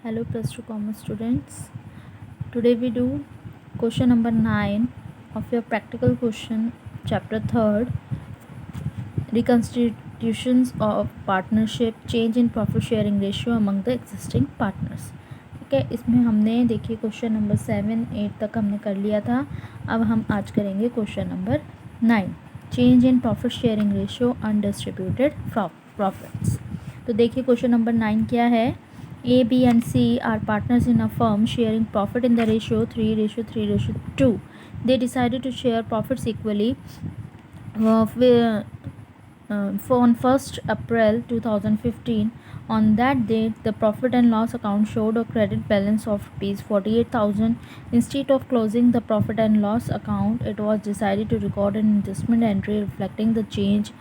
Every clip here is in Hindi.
Hello +2 commerce students. Today we do question number 9 of your practical question chapter 3rd, reconstitutions of partnership, change in profit sharing ratio among the existing partners. ठीक है, इसमें हमने देखिए क्वेश्चन नंबर 7, 8 तक हमने कर लिया था. अब हम आज करेंगे question number 9, change in profit sharing ratio undistributed profits. तो देखिए क्वेश्चन नंबर 9 क्या है. A, B and C are partners in a firm sharing profit in the ratio 3:3:2. They decided to share profits equally on 1st April 2015. On that date, the profit and loss account showed a credit balance of ₹48,000. Instead of closing the profit and loss account, it was decided to record an adjustment entry reflecting the change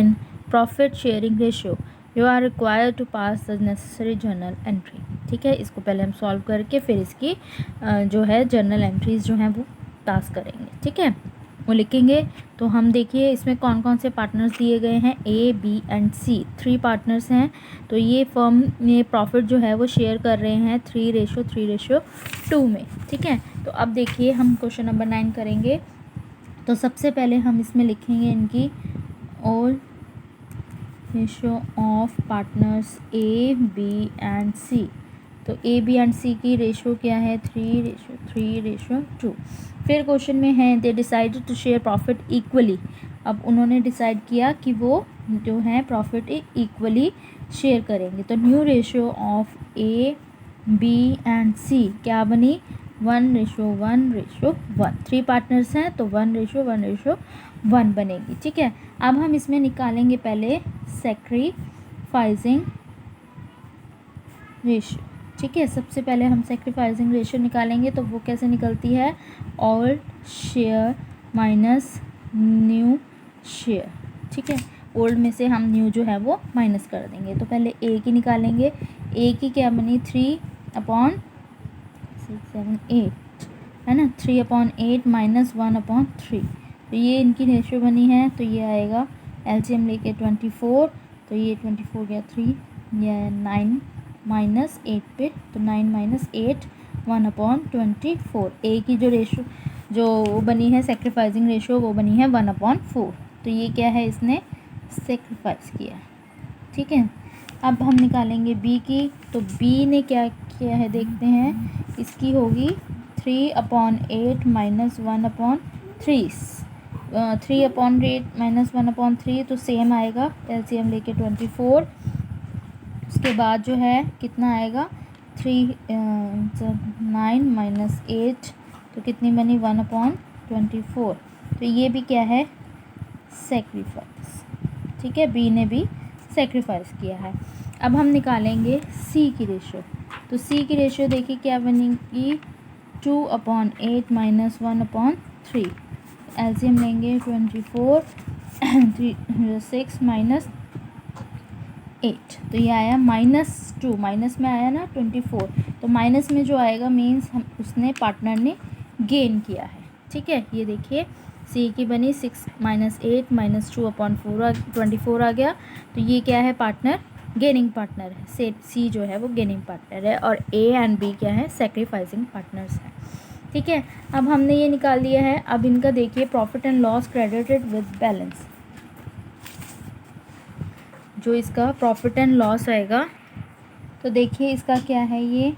in profit sharing ratio. You are required to pass the necessary journal entry. ठीक है, इसको पहले हम सॉल्व करके फिर इसकी जो है जर्नल एंट्रीज जो हैं वो पास करेंगे. ठीक है, वो लिखेंगे. तो हम देखिए इसमें कौन कौन से पार्टनर्स दिए गए हैं. A, B and C 3 partners हैं. तो ये फर्म में प्रॉफिट जो है वो शेयर कर रहे हैं 3:3:2 में. ठीक है, तो अब देखिए हम क्वेश्चन नंबर 9 करेंगे. तो सबसे पहले हम इसमें लिखेंगे इनकी all ratio of partners A, B and C. तो A, B एंड C की रेशो क्या है 3:3:2. फिर क्वेश्चन में है they decided to share profit equally. अब उन्होंने डिसाइड किया कि वो जो है प्रॉफिट इक्वली शेयर करेंगे. तो new ratio of A, B and C क्या बनी 1:1:1. 3 पार्टनर्स हैं तो 1:1:1 बनेगी. ठीक है, अब हम इसमें निकालेंगे पहले सैक्रिफाइसिंग रेशियो. ठीक है, सबसे पहले हम सैक्रिफाइसिंग रेशियो निकालेंगे. तो वो कैसे निकलती है old share minus new share. ठीक है, ओल्ड में से हम न्यू जो है वो माइनस कर देंगे. तो पहले ए की निकालेंगे. ए की क्या बनी 3/6, 7, 8 है ना. 3/8 माइनस 1/3. तो ये इनकी रेशियो बनी है. तो ये आएगा एलसीएम लेके 24. तो ये 24 गया 3, यह 9 माइनस 8 पे. तो 9 माइनस 8 1/24. ए की जो रेशियो जो वो बनी है सेक्रीफाइसिंग रेशियो वो बनी है 1/4. तो ये क्या है इसने सेक्रीफाइस किया. ठीक है, अब हम निकालेंगे बी की. तो बी ने क्या किया है देखते हैं. इसकी होगी 3/8 माइनस 1/3. 3/8 माइनस 1/3 तो सेम आएगा. एलसीएम लेके 24. उसके बाद जो है कितना आएगा 9 माइनस 8 तो कितनी बनी 1/24. तो ये भी क्या है सेक्रीफाइस. ठीक है, बी ने भी सेक्रीफाइस किया है. अब हम निकालेंगे सी की रेशियो. तो सी की रेशियो देखिए क्या बनेगी 2/8 माइनस 1/3. एलसीएम लेंगे 24 6 माइनस 8. तो ये आया -2. माइनस में आया ना 24. तो माइनस में जो आएगा मीन्स हम उसने पार्टनर ने गेन किया है. ठीक है, ये देखिए सी की बनी 6 माइनस 8 माइनस 2/24 आ गया. तो ये क्या है पार्टनर गेनिंग पार्टनर है. सी जो है वो गेनिंग पार्टनर है और ए एंड बी क्या है सेक्रीफाइसिंग पार्टनर्स हैं. ठीक है, अब हमने ये निकाल लिया है. अब इनका देखिए profit and loss credited with balance. जो इसका प्रॉफिट एंड लॉस आएगा तो देखिए इसका क्या है ये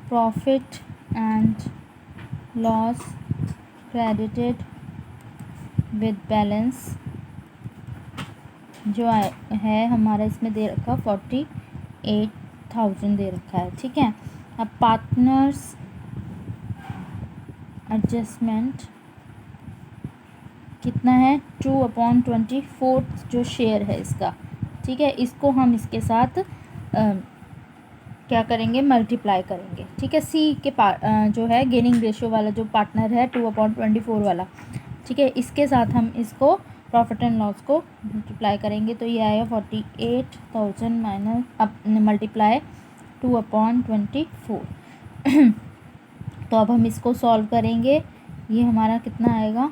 profit and loss credited with balance जो है हमारा इसमें दे रखा 48,000 दे रखा है. ठीक है, अब पार्टनर्स एडजस्टमेंट कितना है 2/24 जो शेयर है इसका. ठीक है, इसको हम इसके साथ क्या करेंगे मल्टीप्लाई करेंगे. ठीक है, सी के जो है गेनिंग रेशियो वाला जो पार्टनर है 2/24 वाला. ठीक है, इसके साथ हम इसको प्रॉफिट एंड लॉस को मल्टीप्लाई करेंगे. तो ये आएगा 48,000 माइनस अब मल्टीप्लाई 2/24. तो अब हम इसको सॉल्व करेंगे. ये हमारा कितना आएगा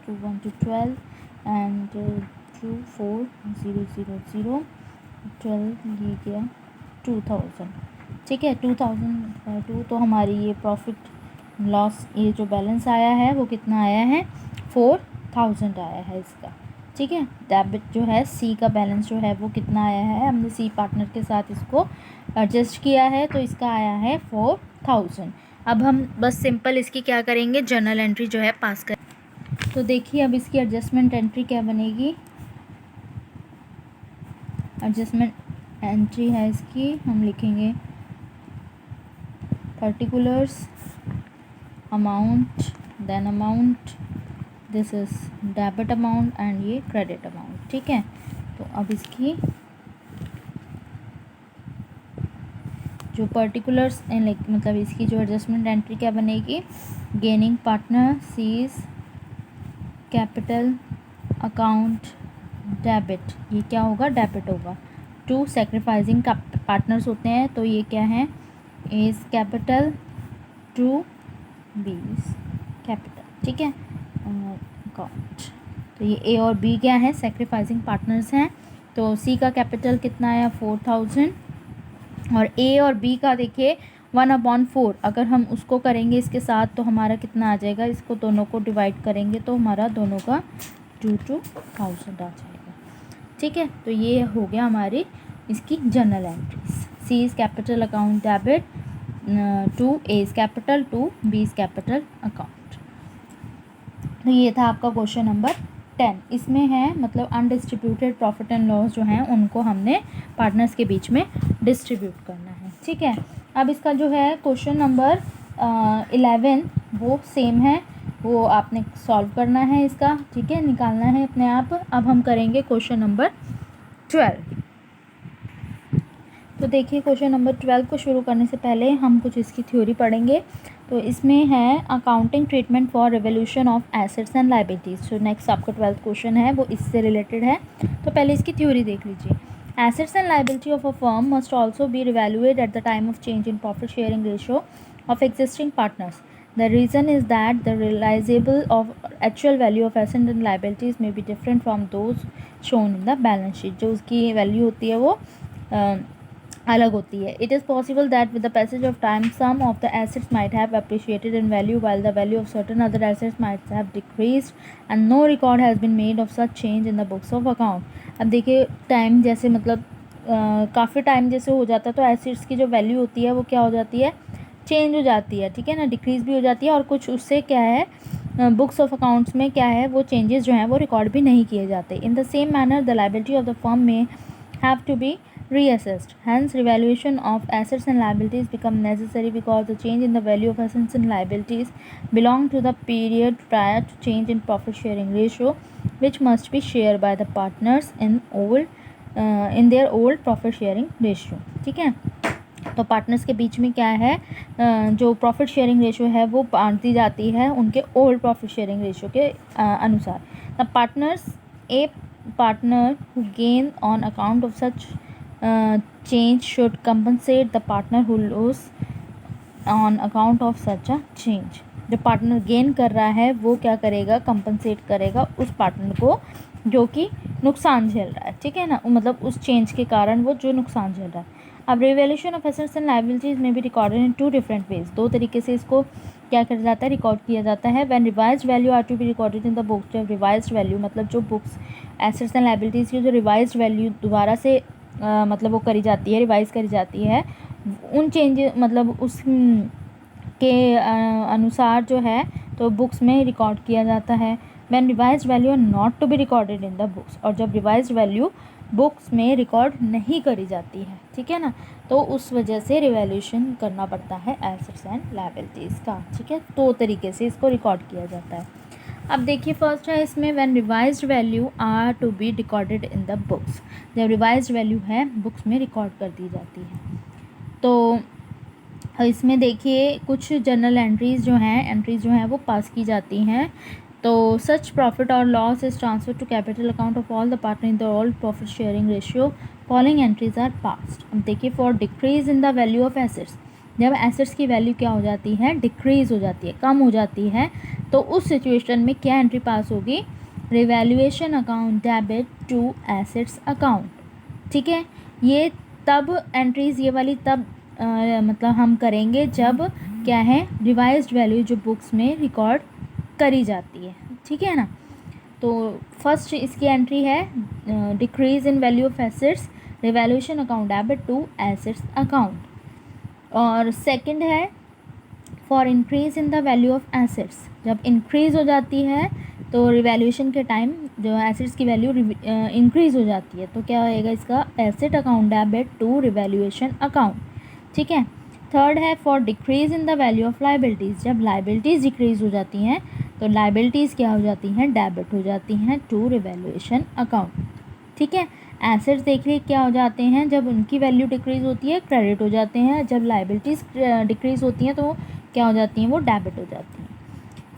2 1 2 12 एंड 2 4 0 0 0 12 ये गया 2000. ठीक है। 2002 तो हमारी ये प्रॉफिट लॉस, ये जो बैलेंस आया है वो कितना आया है, 4000 आया है इसका। ठीक है। डेबिट जो है सी का बैलेंस जो है वो कितना आया है, हमने सी पार्टनर के साथ इसको एडजस्ट किया है तो इसका आया है 4000। अब हम बस सिंपल इसकी क्या करेंगे, जर्नल एंट्री जो है पास कर। तो देखिए अब इसकी एडजस्टमेंट एंट्री क्या बनेगी। एडजस्टमेंट एंट्री है इसकी, हम लिखेंगे particulars, amount, then amount, this is debit amount and ये क्रेडिट अमाउंट। ठीक है। तो अब इसकी जो पर्टिकुलर्स मतलब इसकी जो एडजस्टमेंट एंट्री क्या बनेगी, gaining partner seize capital account debit, ये क्या होगा, डेबिट होगा। टू सेक्रीफाइसिंग पार्टनर्स होते हैं तो ये क्या है, A's capital to B's capital. ठीक है। अकाउंट, तो ये ए और बी क्या है, सेक्रीफाइसिंग पार्टनर्स हैं। तो सी का कैपिटल कितना आया 4000 और ए और बी का देखिए 1/4, अगर हम उसको करेंगे इसके साथ तो हमारा कितना आ जाएगा, इसको दोनों को डिवाइड करेंगे तो हमारा दोनों का 2000 आ जाएगा। ठीक है। तो ये हो गया हमारी इसकी general entries. C's capital account debit to A's capital to B's capital account. तो ये था आपका क्वेश्चन नंबर 10। इसमें है मतलब अनडिस्ट्रीब्यूटेड प्रॉफिट एंड लॉस जो हैं उनको हमने पार्टनर्स के बीच में डिस्ट्रीब्यूट करना है। ठीक है। अब इसका जो है क्वेश्चन नंबर 11 वो सेम है, वो आपने सॉल्व करना है इसका। ठीक है, निकालना है अपने आप। अब हम करेंगे क्वेश्चन नंबर 12। तो देखिए क्वेश्चन नंबर 12 को शुरू करने से पहले हम कुछ इसकी थ्योरी पढ़ेंगे। तो इसमें है accounting treatment for revolution of assets and liabilities. जो नेक्स्ट आपका 12th क्वेश्चन है वो इससे रिलेटेड है। तो पहले इसकी थ्योरी देख लीजिए। Assets and liability of a firm must also be revaluated at the time of change in profit sharing ratio of existing partners. The reason is that the realizable of actual value of assets and liabilities may be different from those shown in the balance sheet. जो उसकी वैल्यू होती है वो अलग होती है. It is possible that with the passage of time some of the assets might have appreciated in value while the value of certain other assets might have decreased and no record has been made of such change in the books of account. अब देखिए टाइम जैसे मतलब काफ़ी टाइम जैसे हो जाता है तो एसेट्स की जो वैल्यू होती है वो क्या हो जाती है, चेंज हो जाती है। ठीक है ना, डिक्रीज़ भी हो जाती है और कुछ उससे क्या है बुक्स ऑफ अकाउंट्स में क्या है वो चेंजेस जो हैं वो रिकॉर्ड भी नहीं किए जाते। In the same manner the liability of the firm may have to be reassessed. Hence, revaluation of assets and liabilities become necessary because the change in the value of assets and liabilities belong to the period prior to change in profit sharing ratio, which must be shared by the partners in their old profit sharing ratio. ठीक है, तो पार्टनर्स के बीच में क्या है जो प्रॉफिट शेयरिंग रेशियो है वो बांटी जाती है उनके ओल्ड प्रॉफिट शेयरिंग रेशियो के अनुसार। The partners A partner who gain on account of such change should compensate the partner who lose on account of such a change. जो पार्टनर गेन कर रहा है वो क्या करेगा, कंपनसेट करेगा उस पार्टनर को जो कि नुकसान झेल रहा है। ठीक है ना, मतलब उस चेंज के कारण वो जो नुकसान झेल रहा है। अब revaluation of assets and liabilities में भी रिकॉर्डेड इन 2 डिफरेंट वेज, 2 तरीके से इसको क्या किया जाता है, रिकॉर्ड किया जाता है। When revised value are to be recorded in the books, जब रिवाइज्ड वैल्यू मतलब जो बुक्स एसेट्स एंड लायबिलिटीज़ की जो रिवाइज्ड वैल्यू दोबारा से मतलब वो करी जाती है, रिवाइज़ करी जाती है, उन चेंज मतलब उस के अनुसार जो है तो बुक्स में रिकॉर्ड किया जाता है। When revised value are not to be recorded in the books, और जब रिवाइज्ड वैल्यू बुक्स में रिकॉर्ड नहीं करी जाती है, ठीक है ना, तो उस वजह से रिवैल्यूएशन करना पड़ता है एसेट्स एंड लायबिलिटीज़ का। ठीक है, 2 तरीके से इसको रिकॉर्ड किया जाता है। अब देखिए फर्स्ट है इसमें when revised value are to be recorded in the books, जब रिवाइज्ड वैल्यू है बुक्स में रिकॉर्ड कर दी जाती है। तो इसमें देखिए कुछ जर्नल एंट्रीज़ जो हैं वो पास की जाती हैं। तो सच प्रॉफिट और loss is transfer to capital account of all the partner in the all profit sharing ratio, following entries are passed. अब देखिए for decrease in the value of assets, जब एसेट्स की वैल्यू क्या हो जाती है, डिक्रीज़ हो जाती है, कम हो जाती है, तो उस सिचुएशन में क्या एंट्री पास होगी, revaluation account debit to assets account. ठीक है, ये तब एंट्रीज़ ये वाली तब मतलब हम करेंगे जब क्या है रिवाइज्ड वैल्यू जो बुक्स में रिकॉर्ड करी जाती है, ठीक है ना। तो फर्स्ट इसकी एंट्री है decrease in value of assets revaluation account debit to assets account, और सेकंड है for increase in the value of assets, जब इंक्रीज़ हो जाती है तो रिवैल्यूएशन के टाइम जो एसेट्स की वैल्यू इंक्रीज़ हो जाती है तो क्या होएगा इसका asset account debit to revaluation account, ठीक है। थर्ड है for decrease in the value of liabilities, जब लाइबिलिटीज़ डिक्रीज़ हो जाती हैं तो लाइबिलिटीज़ क्या हो जाती हैं डेबिट हो जाती हैं टू रिवैल्यूएशन अकाउंट, ठीक है। एसेट्स देखिए क्या हो जाते हैं जब उनकी वैल्यू डिक्रीज़ होती है क्रेडिट हो जाते हैं, जब लाइबिलिटीज़ डिक्रीज़ होती हैं तो क्या हो जाती हैं वो डेबिट हो जाती हैं।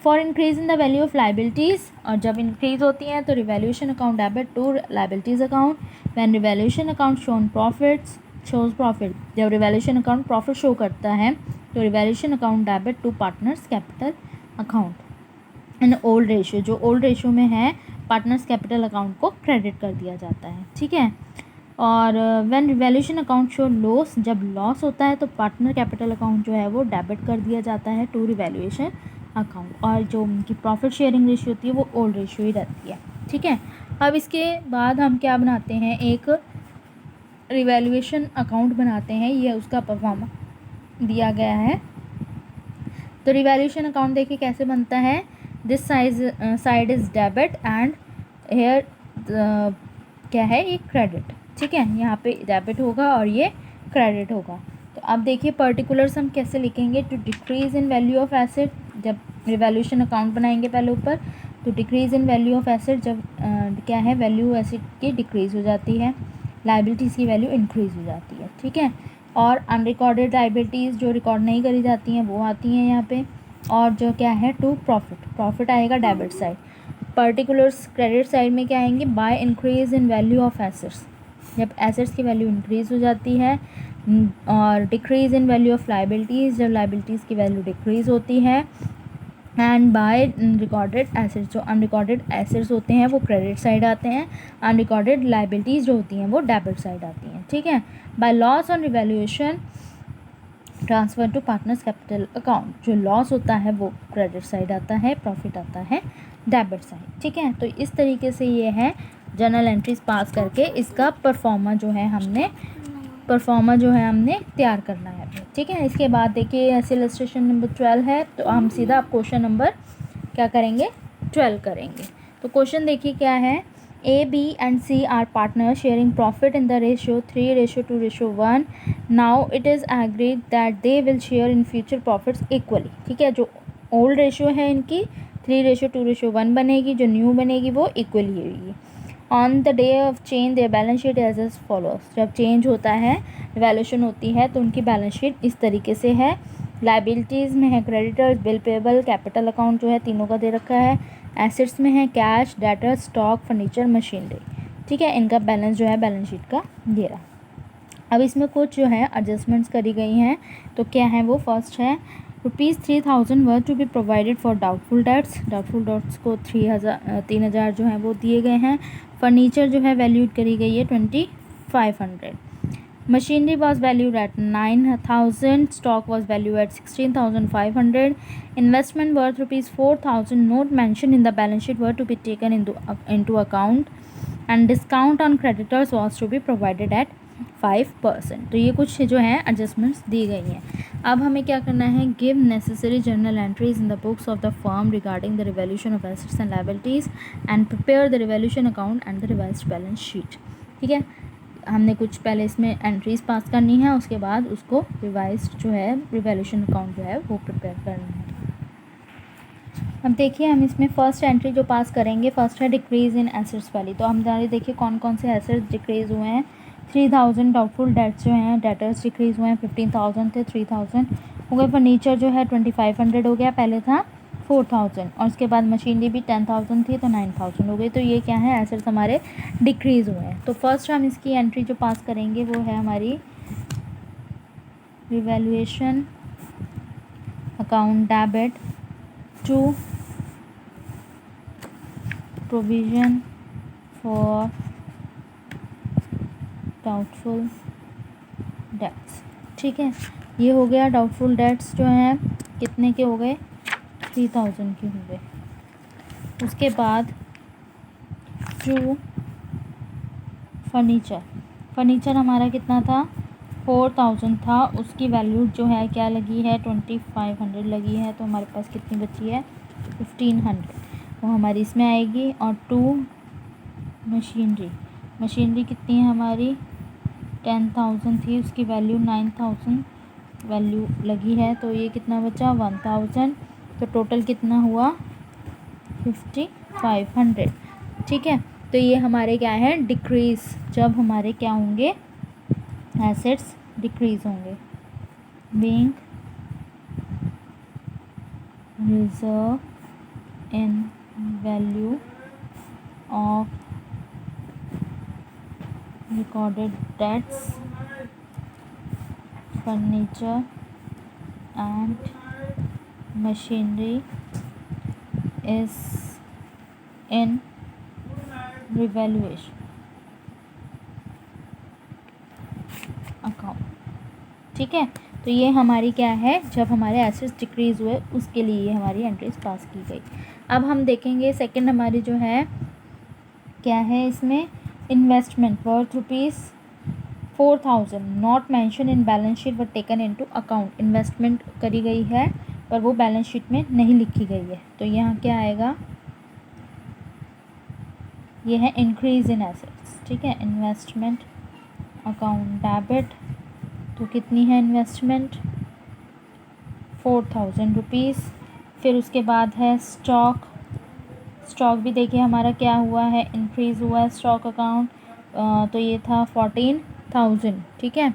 For increase in the value of liabilities, और जब इंक्रीज़ होती हैं तो revaluation account debit to liabilities account, when revaluation account shown profits shows profit, जब रिवैल्यूएशन अकाउंट प्रॉफिट शो करता है तो revaluation account debit to partners capital account. And old ratio, जो ओल्ड रेशियो में है पार्टनर्स कैपिटल अकाउंट को क्रेडिट कर दिया जाता है, ठीक है। और when revaluation account show loss, जब लॉस होता है तो पार्टनर कैपिटल अकाउंट जो है वो डेबिट कर दिया जाता है टू रिवैल्यूएशन अकाउंट, और जो उनकी प्रॉफिट शेयरिंग रेशियो होती है वो ओल्ड रेशियो ही रहती है, ठीक है। अब इसके बाद हम क्या बनाते हैं, एक रिवैल्यूएशन अकाउंट बनाते हैं, ये उसका परफॉर्मा दिया गया है। तो रिवैल्यूएशन अकाउंट देखिए कैसे बनता है, this side is debit and here क्या है ये क्रेडिट, ठीक है। यहाँ पे डेबिट होगा और ये क्रेडिट होगा। तो अब देखिए पर्टिकुलर्स हम कैसे लिखेंगे, to decrease in value of asset, जब रिवैल्यूएशन अकाउंट बनाएंगे पहले ऊपर, तो decrease in value of asset जब क्या है वैल्यू एसेट की डिक्रीज़ हो जाती है, लाइबिलिटीज़ की वैल्यू इंक्रीज़ हो जाती है, ठीक है। और अनरिकॉर्डेड लाइबिलिटीज़ जो रिकॉर्ड नहीं करी जाती हैं वो आती हैं यहाँ पे, और जो क्या है टू प्रॉफिट आएगा debit side. Particulars credit side में क्या आएंगे, by increase in value of assets, जब एसेट्स की वैल्यू इंक्रीज़ हो जाती है, और decrease in value of liabilities, जब लाइबिलिटीज़ की वैल्यू डिक्रीज़ होती है, एंड बाय रिकॉर्डेड एसेट्स, जो अनरिकॉर्डेड एसेट्स होते हैं वो क्रेडिट साइड आते हैं, अनरिकॉर्डेड लाइबिलिटीज़ जो होती हैं वो डेबिट साइड आती हैं, ठीक है। By loss on revaluation transfer to partners capital account, जो लॉस होता है वो क्रेडिट साइड आता है, प्रॉफिट आता है डेबिट साइड, ठीक है। तो इस तरीके से ये है जर्नल एंट्रीज पास करके इसका परफॉर्मा जो है हमने तैयार करना है, ठीक है। इसके बाद देखिए ऐसे इलस्ट्रेशन नंबर 12 है, तो हम सीधा आप क्वेश्चन नंबर क्या करेंगे 12 करेंगे। तो क्वेश्चन देखिए क्या है, A, B and C are partners sharing profit in the ratio 3:2:1. Now it is agreed that they will share in future profits equally, ठीक है। जो ओल्ड रेशियो है इनकी 3:2:1 बनेगी, जो न्यू बनेगी वो इक्वली होगी। On the day of change their balance sheet as follows, जब चेंज होता है वैल्यूएशन होती है तो उनकी बैलेंस शीट इस तरीके से है। लाइबिलिटीज़ में है creditors, bill payable, capital account जो है तीनों का दे रखा है। एसेट्स में है cash, debtor, stock, furniture, machinery, ठीक है। इनका बैलेंस जो है बैलेंस शीट का दे रहा। अब इसमें कुछ जो है एडजस्टमेंट्स करी गई हैं, तो क्या है वो, फर्स्ट है ₹3,000 were to be provided for doubtful debts को 3,000 जो है वो दिए गए हैं। फर्नीचर जो है वैल्यूड करी गई है 2,500। Machinery was valued at 9,000. Stock was valued at 16,500. Investment worth ₹4,000 not mentioned in the balance sheet were to be taken into account, and discount on creditors was to be provided at 5%. तो ये कुछ जो है एडजस्टमेंट्स दी गई हैं। अब हमें क्या करना है, give necessary journal entries in the books of the firm regarding the revaluation of assets and liabilities and prepare the revaluation account and the revised balance sheet, ठीक है। हमने कुछ पहले इसमें एंट्रीज पास करनी है, उसके बाद उसको रिवाइज्ड जो है रिवैल्यूएशन अकाउंट जो है वो प्रिपेयर करना है। अब देखिए हम इसमें फर्स्ट एंट्री जो पास करेंगे, फर्स्ट है डिक्रीज इन एसेट्स वाली। तो हम जाने देखिए कौन कौन से एसेट्स डिक्रीज़ हुए हैं। 3,000 डाउटफुल डेट्स जो हैं, डेटर्स डिक्रीज़ हुए हैं, 15,000 थे 3,000 हो गए। फर्नीचर जो है 2,500 हो गया, पहले था 4,000, और उसके बाद मशीनरी भी 10,000 थी तो 9,000 हो गई। तो ये क्या है, एसेट्स हमारे डिक्रीज़ हुए हैं। तो फर्स्ट हम इसकी एंट्री जो पास करेंगे वो है हमारी revaluation account debit to provision for doubtful debts, ठीक है, ये हो गया। डाउटफुल डेट्स जो हैं कितने के हो गए, 3000 के हो गए। उसके बाद टू फर्नीचर हमारा कितना था, 4000 था, उसकी वैल्यू जो है क्या लगी है, 2500 लगी है। तो हमारे पास कितनी बची है, 1500, वो हमारी इसमें आएगी। और टू मशीनरी कितनी है हमारी, 10,000 थी, उसकी वैल्यू 9,000 वैल्यू लगी है। तो ये कितना बचा, 1000। तो टोटल कितना हुआ, 5500। ठीक है, तो ये हमारे क्या है, डिक्रीज, जब हमारे क्या होंगे, एसेट्स डिक्रीज होंगे। Being reserve in value of recorded debts, furniture and machinery is in revaluation account। ठीक है, तो ये हमारी क्या है, जब हमारे एसेट्स डिक्रीज हुए उसके लिए ये हमारी एंट्रीज पास की गई। अब हम देखेंगे सेकंड हमारी जो है क्या है, इसमें investment worth ₹4000 not mention in balance sheet but taken into account. Investment करी गई है पर वो बैलेंस शीट में नहीं लिखी गई है। तो यहाँ क्या आएगा, ये है इंक्रीज इन एसेट्स। ठीक है, इन्वेस्टमेंट अकाउंट डेबिट, तो कितनी है इन्वेस्टमेंट, ₹4000। फिर उसके बाद है स्टॉक भी देखिए हमारा क्या हुआ है, इंक्रीज़ हुआ है स्टॉक अकाउंट। तो ये था 14,000। ठीक है,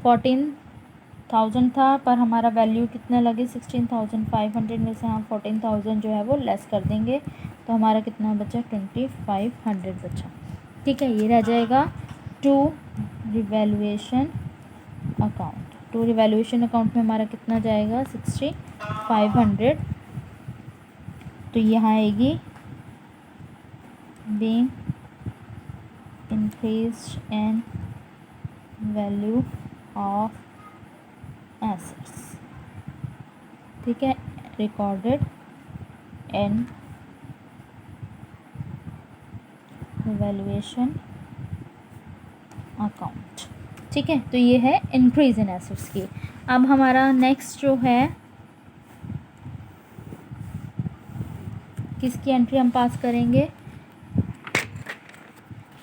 14,000 था, पर हमारा वैल्यू कितना लगे, 16,500 में से हम 14,000 जो है वो लेस कर देंगे। तो हमारा कितना बचा, 2,500 बचा। ठीक है, ये रह जाएगा टू रिवैल्यूएशन अकाउंट में हमारा कितना जाएगा, 6,500। तो यहाँ आएगी being increased in value of assets। ठीक है, recorded in valuation account। ठीक है, तो ये है इंक्रीज इन एसेट्स की। अब हमारा नेक्स्ट जो है, किसकी एंट्री हम पास करेंगे,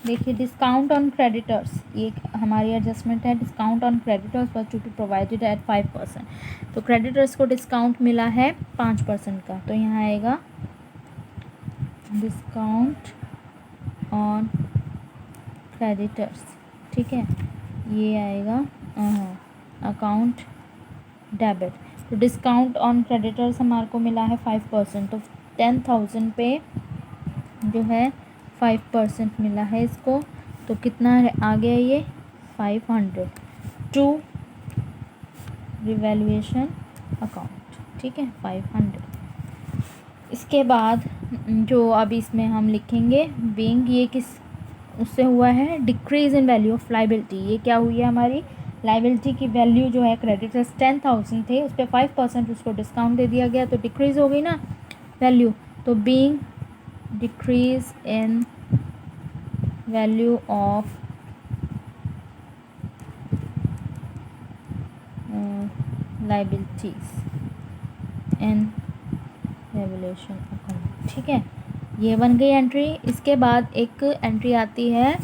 देखिए डिस्काउंट ऑन क्रेडिटर्स, ये हमारी एडजस्टमेंट है। Discount on creditors was to be provided at 5%। तो क्रेडिटर्स को डिस्काउंट मिला है 5% का। तो यहाँ आएगा डिस्काउंट ऑन क्रेडिटर्स। ठीक है, ये आएगा अकाउंट डेबिट। तो डिस्काउंट ऑन क्रेडिटर्स हमारे को मिला है 5%। तो 10,000 पे जो है 5% मिला है इसको। तो कितना आ गया ये, 500 टू रिवैल्यूएशन अकाउंट। ठीक है, 500। इसके बाद जो अभी इसमें हम लिखेंगे बीइंग, ये किस उससे हुआ है, decrease in value of liability. ये क्या हुई है, हमारी लाइबिलिटी की वैल्यू जो है, क्रेडिटर्स 10,000 थे, उस पर 5% उसको डिस्काउंट दे दिया गया, तो डिक्रीज हो गई ना वैल्यू। तो being decrease in value of liabilities in revolution account. ठीक है, ये बन गई एंट्री। इसके बाद एक एंट्री आती है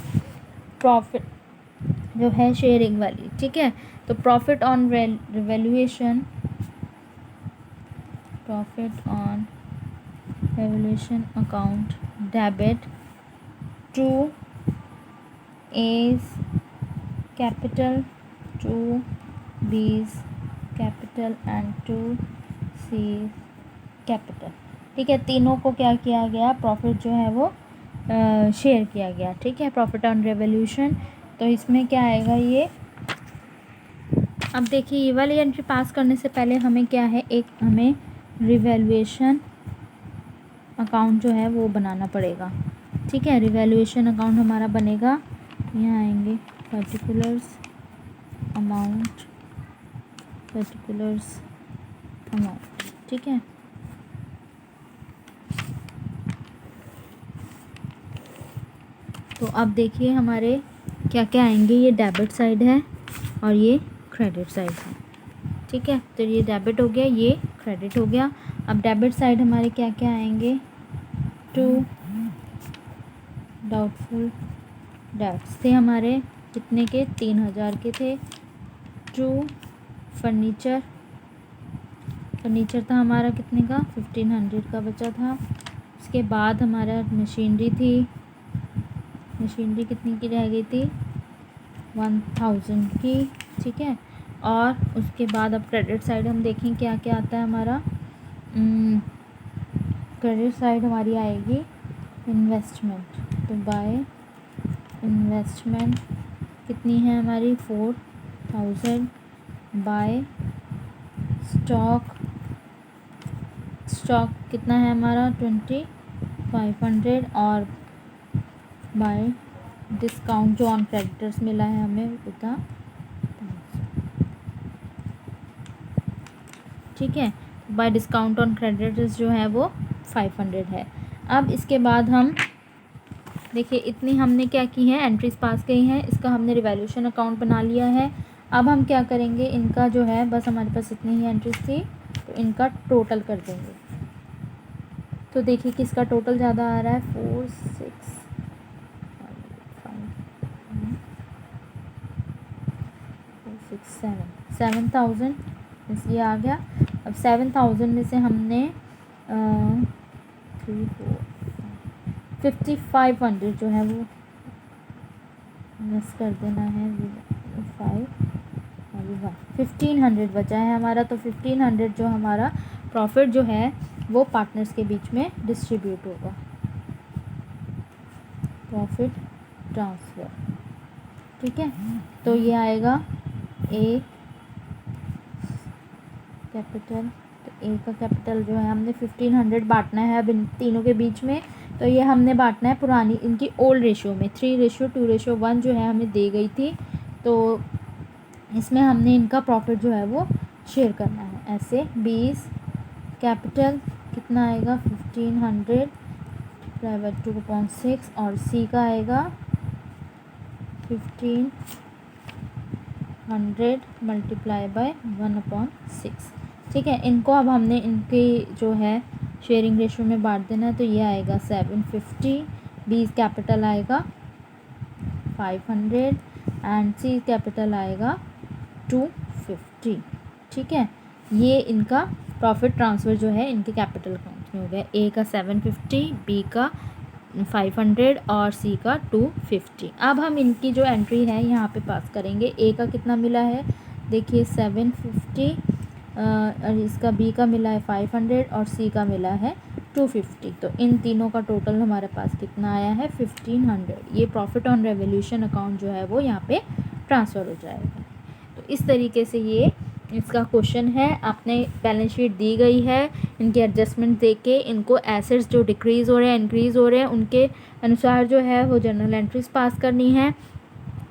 प्रॉफिट, जो है शेयरिंग वाली। ठीक है, तो profit on revaluation account debit to A's capital, to B's capital and to C's capital. ठीक है, तीनों को क्या किया गया, प्रॉफिट जो है वो शेयर किया गया। ठीक है, प्रॉफिट ऑन रेवोल्यूशन। तो इसमें क्या आएगा ये, अब देखिए ये वाली एंट्री पास करने से पहले हमें क्या है, एक हमें रिवैल्यूएशन अकाउंट जो है वो बनाना पड़ेगा। ठीक है, रिवैल्यूएशन अकाउंट हमारा बनेगा, यहाँ आएंगे पर्टिकुलर्स अमाउंट पर्टिकुलर्स अमाउंट, ठीक है। तो अब देखिए हमारे क्या क्या आएंगे, ये डेबिट साइड है और ये क्रेडिट साइड है, ठीक है। तो ये डेबिट हो गया, ये क्रेडिट हो गया। अब डेबिट साइड हमारे क्या क्या आएंगे, 2 डाउटफुल डेट्स थे हमारे, कितने के, 3000 के थे। 2 फर्नीचर था हमारा कितने का, 1500 का बचा था। उसके बाद हमारा मशीनरी थी, मशीनरी कितनी की रह गई थी, 1000 की, ठीक है। और उसके बाद अब क्रेडिट साइड हम देखें क्या क्या आता है हमारा। क्रेडिट साइड हमारी आएगी इन्वेस्टमेंट, तो बाय इन्वेस्टमेंट कितनी है हमारी, 4000। बाय स्टॉक कितना है हमारा, 2500। और बाय डिस्काउंट जो ऑन क्रेडिटर्स मिला है हमें उतना, ठीक है। बाय डिस्काउंट ऑन क्रेडिटर्स जो है वो 500 है। अब इसके बाद हम देखिए इतनी हमने क्या की है, एंट्रीज पास गई हैं, इसका हमने रिवैल्यूएशन अकाउंट बना लिया है। अब हम क्या करेंगे, इनका जो है बस हमारे पास इतनी ही एंट्रीज थी, तो इनका टोटल कर देंगे। तो देखिए किसका टोटल ज़्यादा आ रहा है, 4 6 7000 इसलिए आ गया। अब 7000 में से हमने 5500 जो है वो मिस कर देना है, 1500 बचा है हमारा। तो 1500 जो हमारा प्रॉफिट जो है वो पार्टनर्स के बीच में डिस्ट्रीब्यूट होगा, प्रॉफिट ट्रांसफ़र, ठीक है। तो ये आएगा ए कैपिटल, तो ए का कैपिटल जो है हमने 1500 बांटना है अब इन तीनों के बीच में। तो ये हमने बांटना है पुरानी इनकी ओल्ड रेशियो में, 3:2:1 जो है हमें दी गई थी। तो इसमें हमने इनका प्रॉफिट जो है वो शेयर करना है ऐसे। 20 कैपिटल कितना आएगा, 1500 डिवाइड 2/6, और सी का आएगा 1500 मल्टीप्लाई बाय 1/6, ठीक है। इनको अब हमने इनकी जो है शेयरिंग रेशियो में बांट देना है। तो ये आएगा 750, 20 कैपिटल आएगा 500 एंड सी कैपिटल आएगा 250, ठीक है। ये इनका प्रॉफिट ट्रांसफ़र जो है इनके कैपिटल अकाउंट में हो गया, ए का 750, बी का 500 और सी का 250। अब हम इनकी जो एंट्री है यहाँ पे पास करेंगे। ए का कितना मिला है, देखिए 750, और इसका बी का मिला है 500 और सी का मिला है 250। तो इन तीनों का टोटल हमारे पास कितना आया है, 1500। ये प्रॉफिट ऑन रेवोल्यूशन अकाउंट जो है वो यहाँ पे ट्रांसफ़र हो जाएगा। तो इस तरीके से ये इसका क्वेश्चन है। आपने बैलेंस शीट दी गई है, इनके एडजस्टमेंट देख के इनको एसेट्स जो डिक्रीज़ हो रहे हैं इंक्रीज़ हो रहे हैं उनके अनुसार जो है वो जर्नल एंट्रीज पास करनी है।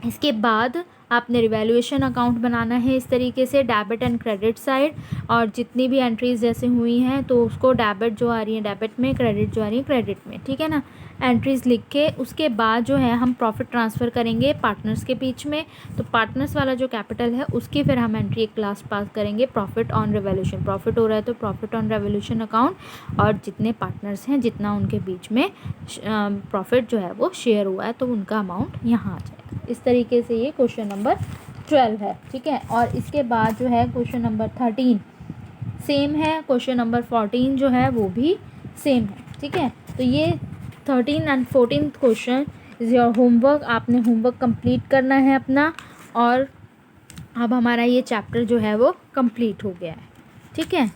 इसके बाद आपने रिवैल्यूएशन अकाउंट बनाना है इस तरीके से, डेबिट एंड क्रेडिट साइड, और जितनी भी एंट्रीज जैसे हुई हैं तो उसको डेबिट जो आ रही है डेबिट में, क्रेडिट जो आ रही है क्रेडिट में, ठीक है ना। एंट्रीज़ लिख के उसके बाद जो है हम प्रॉफिट ट्रांसफ़र करेंगे पार्टनर्स के बीच में। तो पार्टनर्स वाला जो कैपिटल है उसकी फिर हम एंट्री एक क्लास पास करेंगे, प्रॉफिट ऑन रिवैल्यूएशन। प्रॉफिट हो रहा है तो प्रॉफिट ऑन रिवैल्यूएशन अकाउंट, और जितने पार्टनर्स हैं जितना उनके बीच में प्रॉफिट जो है वो शेयर हुआ है तो उनका अमाउंट यहाँ आ जाएगा। इस तरीके से ये क्वेश्चन नंबर 12 है, ठीक है। और इसके बाद जो है क्वेश्चन नंबर 13 सेम है, क्वेश्चन नंबर 14 जो है वो भी सेम है, ठीक है। तो ये 13 and 14 question is your homework. आपने होमवर्क कंप्लीट करना है अपना, और अब हमारा ये चैप्टर जो है वो कंप्लीट हो गया है, ठीक है।